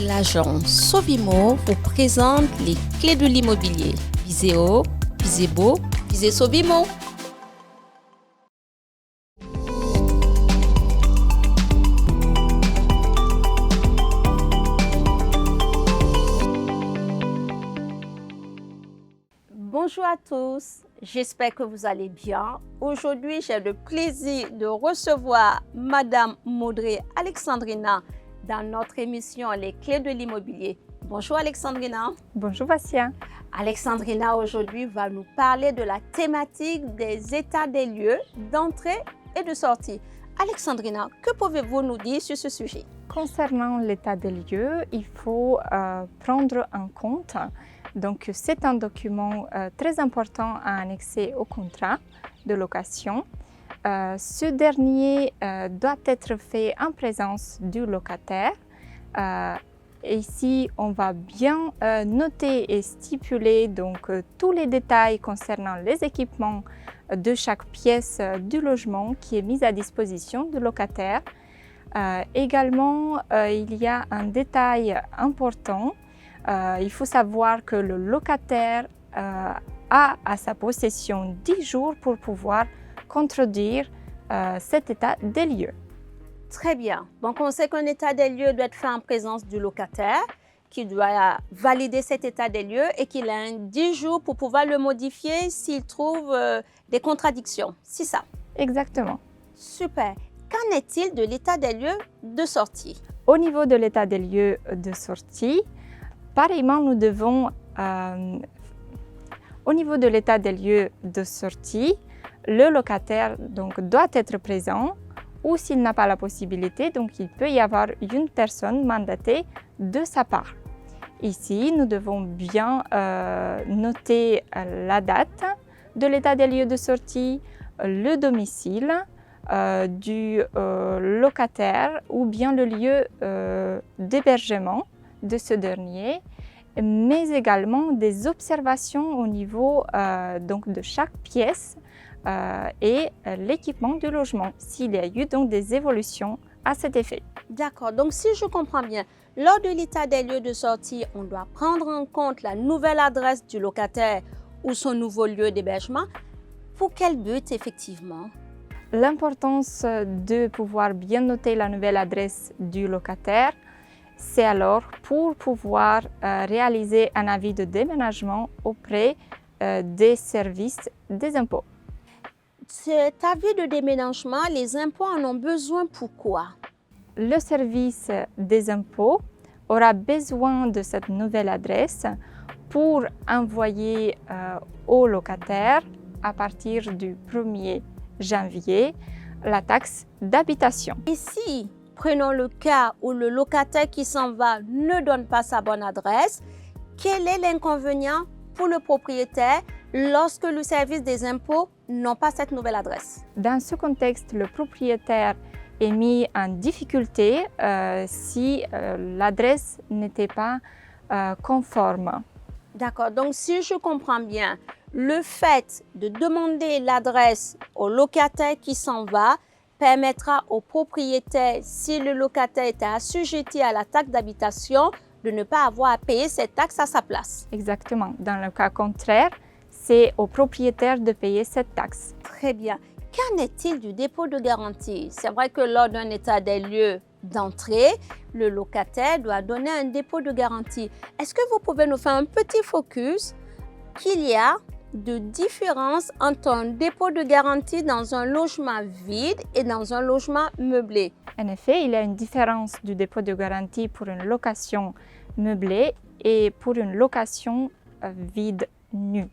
l'agence Sovimo vous présente les clés de l'immobilier. Visez haut, visez beau, visez Sovimo. Bonjour à tous, j'espère que vous allez bien. Aujourd'hui, j'ai le plaisir de recevoir Madame Maudrey Alexandrina dans notre émission Les clés de l'immobilier. Bonjour Alexandrina. Bonjour Vassia. Alexandrina aujourd'hui va nous parler de la thématique des états des lieux d'entrée et de sortie. Alexandrina, que pouvez-vous nous dire sur ce sujet? Concernant l'état des lieux, il faut prendre en compte. Donc, c'est un document très important à annexer au contrat de location. Ce dernier doit être fait en présence du locataire. Ici, on va bien noter et stipuler donc, tous les détails concernant les équipements de chaque pièce du logement qui est mise à disposition du locataire. Également, il y a un détail important. Il faut savoir que le locataire a à sa possession 10 jours pour pouvoir contredire cet état des lieux. Très bien. Donc, on sait qu'un état des lieux doit être fait en présence du locataire qui doit valider cet état des lieux et qu'il a 10 jours pour pouvoir le modifier s'il trouve des contradictions. C'est ça? Exactement. Super. Qu'en est-il de l'état des lieux de sortie? Au niveau de l'état des lieux de sortie, pareillement, nous devons, au niveau de l'état des lieux de sortie, le locataire donc, doit être présent ou s'il n'a pas la possibilité, donc il peut y avoir une personne mandatée de sa part. Ici, nous devons bien noter la date de l'état des lieux de sortie, le domicile du locataire ou bien le lieu d'hébergement de ce dernier, mais également des observations au niveau donc de chaque pièce et l'équipement du logement, s'il y a eu donc des évolutions à cet effet. D'accord, donc si je comprends bien, lors de l'état des lieux de sortie, on doit prendre en compte la nouvelle adresse du locataire ou son nouveau lieu d'hébergement. Pour quel but effectivement? L'importance de pouvoir bien noter la nouvelle adresse du locataire, c'est alors pour pouvoir réaliser un avis de déménagement auprès des services des impôts. Cet avis de déménagement, les impôts en ont besoin pourquoi? Le service des impôts aura besoin de cette nouvelle adresse pour envoyer au locataire à partir du 1er janvier la taxe d'habitation. Ici, prenons le cas où le locataire qui s'en va ne donne pas sa bonne adresse. Quel est l'inconvénient pour le propriétaire lorsque le service des impôts n'a pas cette nouvelle adresse? Dans ce contexte, le propriétaire est mis en difficulté si l'adresse n'était pas conforme. D'accord, donc si je comprends bien, le fait de demander l'adresse au locataire qui s'en va permettra au propriétaire, si le locataire est assujetti à la taxe d'habitation, de ne pas avoir à payer cette taxe à sa place. Exactement. Dans le cas contraire, c'est au propriétaire de payer cette taxe. Très bien. Qu'en est-il du dépôt de garantie? C'est vrai que lors d'un état des lieux d'entrée, le locataire doit donner un dépôt de garantie. Est-ce que vous pouvez nous faire un petit focus qu'il y a de différence entre un dépôt de garantie dans un logement vide et dans un logement meublé? En effet, il y a une différence du dépôt de garantie pour une location meublée et pour une location vide nue.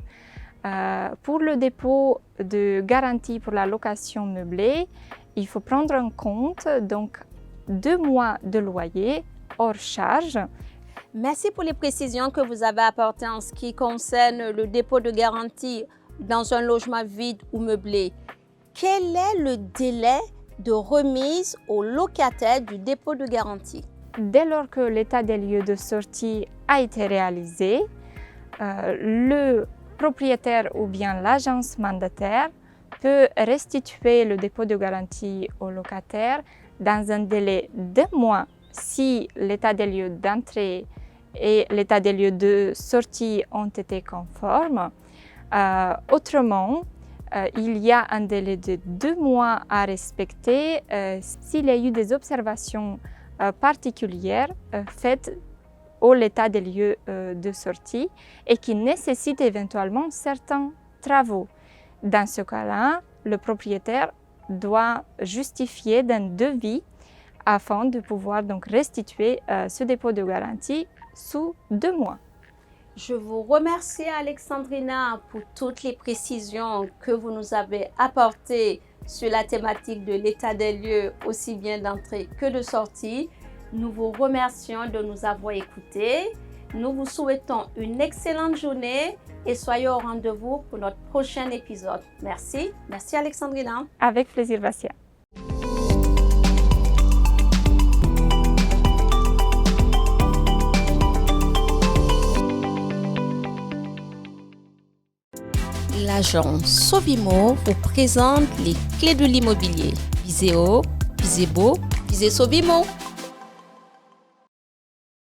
Pour le dépôt de garantie pour la location meublée, il faut prendre en compte donc 2 mois de loyer hors charge. Merci pour les précisions que vous avez apportées en ce qui concerne le dépôt de garantie dans un logement vide ou meublé. Quel est le délai de remise au locataire du dépôt de garantie? Dès lors que l'état des lieux de sortie a été réalisé, le propriétaire ou bien l'agence mandataire peut restituer le dépôt de garantie au locataire dans un délai d'1 mois si l'état des lieux d'entrée et l'état des lieux de sortie ont été conformes. Autrement, il y a un délai de 2 mois à respecter s'il y a eu des observations particulières faites au l'état des lieux de sortie et qui nécessitent éventuellement certains travaux. Dans ce cas-là, le propriétaire doit justifier d'un devis afin de pouvoir donc restituer ce dépôt de garantie sous 2 mois. Je vous remercie Alexandrina pour toutes les précisions que vous nous avez apportées sur la thématique de l'état des lieux, aussi bien d'entrée que de sortie. Nous vous remercions de nous avoir écoutés. Nous vous souhaitons une excellente journée et soyez au rendez-vous pour notre prochain épisode. Merci. Merci Alexandrina. Avec plaisir, Vassia. L'agence Sovimo vous présente les clés de l'immobilier. Visez haut, visez beau, visez Sovimo.